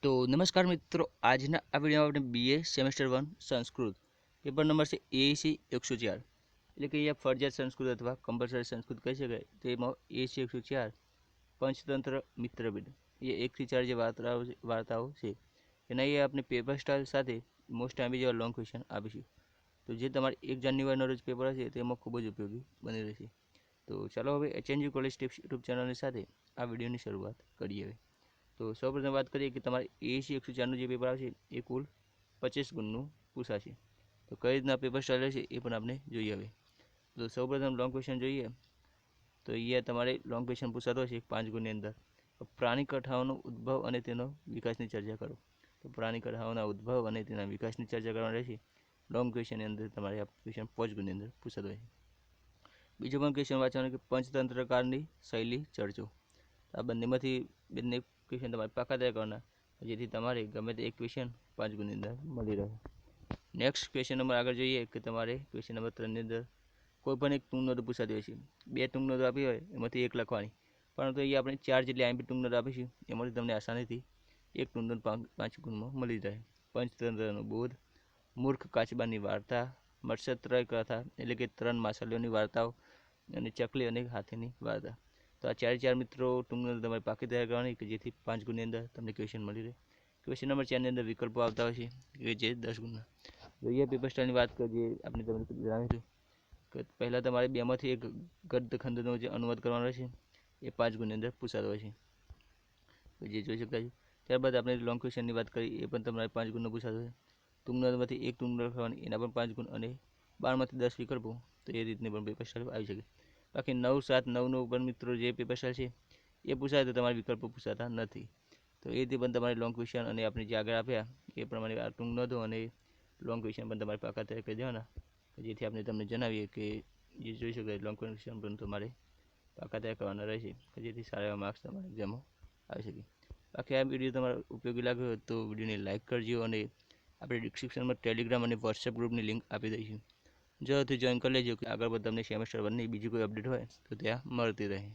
तो नमस्कार मित्रों, આજના આ વિડીયોમાં આપણે BA semester 1 Sanskrit paper number છે એસી 104 એટલે કે અહીંયા ફરજિયાત સંસ્કૃત અથવા કમ્પલસરી સંસ્કૃત કહી શકાય. તેમાં એસી 104 પંચતંત્ર મિત્રબિંદ એ 1 થી 4 જે વાર્તાઓ છે એના એ આપણે પેપર સ્ટાઇલ સાથે મોસ્ટ ટાઈમ જેવા લોંગ ક્વેશ્ચન આપીશું. તો જે તમારે 1 જાન્યુઆરીનો રોજ પેપર હશે તેમાં ખૂબ જ ઉપયોગી બની રહેશે. તો ચાલો હવે એચએનજી કોલેજ ટિપ્સ યુટ્યુબ ચેનલની સાથે આ વિડીયોની શરૂઆત કરીએ. હવે તો સૌપ્રથમ વાત કરીએ કે તમારે એસી 104નું જે પેપર આવશે એ કુલ 25 ગુણનું પૂછાશે. તો કઈ રીતના પેપર સ્ટાઇલ રહેશે એ પણ આપણે જોઈએ. હવે તો સૌપ્રથમ લોંગ ક્વેશ્ચન જોઈએ. તો અહીંયા તમારે લોંગ ક્વેશ્ચન પૂછાતો હશે 5 ગુણની અંદર. પ્રાણી કથાઓનો ઉદ્ભવ અને તેનો વિકાસની ચર્ચા કરો. તો પ્રાણી કથાઓના ઉદ્ભવ અને તેના વિકાસની ચર્ચા કરવાની રહેશે. લોંગ ક્વેશ્ચનની અંદર તમારે આ ક્વેશ્ચન 5 ગુણની અંદર પૂછાતો હોય. બીજો પણ ક્વેશ્ચન વાંચવાનો કે પંચતંત્રકારની શૈલી ચર્ચો. આ બંનેમાંથી બંને ક્વેશ્ચન તમારે પાકા તૈયાર કરવાના, જેથી તમારે ગમે તે એક ક્વેશ્ચન 5 ગુણની અંદર મળી રહે. નેક્સ્ટ ક્વેશ્ચન નંબર આગળ જોઈએ કે તમારે ક્વેશ્ચન નંબર 3ની અંદર કોઈ પણ એક ટૂંકનોંધો પૂછાતી હોય છે. 2 ટૂંકનોંધો આપી હોય એમાંથી એક લખવાની, પરંતુ અહીંયા આપણે 4 જેટલી આઈએમપી ટૂંકનોંધો આપીશું એમાંથી તમને આસાનીથી એક ટૂંકનોંધ 5 ગુણમાં મળી જાય. પંચતંત્રનો બોધ, મૂર્ખ કાચબાની વાર્તા, મત્સ્યત્રય કથા એટલે કે 3 માછલીઓની વાર્તાઓ અને ચકલી અને હાથીની વાર્તા. તો આ 4 મિત્રો ટૂંકનોંધો તમારે પાકી તૈયાર કરવાની કે જેથી 5 ગુણની અંદર તમને ક્વેશ્ચન મળી રહે. ક્વેશ્ચન નંબર 4ની અંદર વિકલ્પો આવતા હોય છે કે જે 10 ગુણના. જોઈએ પેપર સ્ટાઇલની વાત કરીએ. આપણે તમને જણાવીશું કે પહેલાં તમારે 2માંથી એક ગદ્ય ખંડનો જે અનુવાદ કરવાનો રહેશે એ 5 ગુણની અંદર પૂછાતો હોય છે, જે જોઈ શકતા છો. ત્યારબાદ આપણે લોંગ ક્વેશ્ચનની વાત કરી, એ પણ તમારે 5 ગુણનો પૂછાતો હોય. ટૂંકનોંધમાંથી એક ટૂંકનોંધ લખવાની, એના પણ 5 ગુણ, અને 12માંથી 10 વિકલ્પો. તો એ રીતની પણ પેપર સ્ટાઇલ આવી શકે. બાકી 9, 7, 9નું પણ મિત્રો જે પેપર સ્ટાઇલ છે એ પૂછાય તો તમારે વિકલ્પો પૂછાતા નથી. તો એ રીતે પણ તમારે લોંગ ક્વેશ્ચન અને આપણે જે આગળ આપ્યા એ પ્રમાણે આ ટૂંકનોંધો અને લોંગ ક્વેશ્ચન પણ તમારે પાકા તૈયાર કરી દેવાના, જેથી આપણે તમને જણાવીએ કે જે જોઈ શકાય લોંગ ક્વેશ્ચન પણ તમારે પાકા તૈયાર કરવાના રહેશે, જેથી સારા એવા માર્ક્સ તમારે એક્ઝામમાં આવી શકે. બાકી આ વિડીયો તમારે ઉપયોગી લાગ્યો હોય તો વિડીયોને લાઇક કરજો, અને આપણે ડિસ્ક્રિપ્શનમાં ટેલિગ્રામ અને વોટ્સએપ ગ્રુપની લિંક આપી દઈશું. જરૂરથી જોઈન કરી લેજો કે આગળ પણ તમને સેમેસ્ટર 1ની બીજી કોઈ અપડેટ હોય તો ત્યાં મળતી રહે.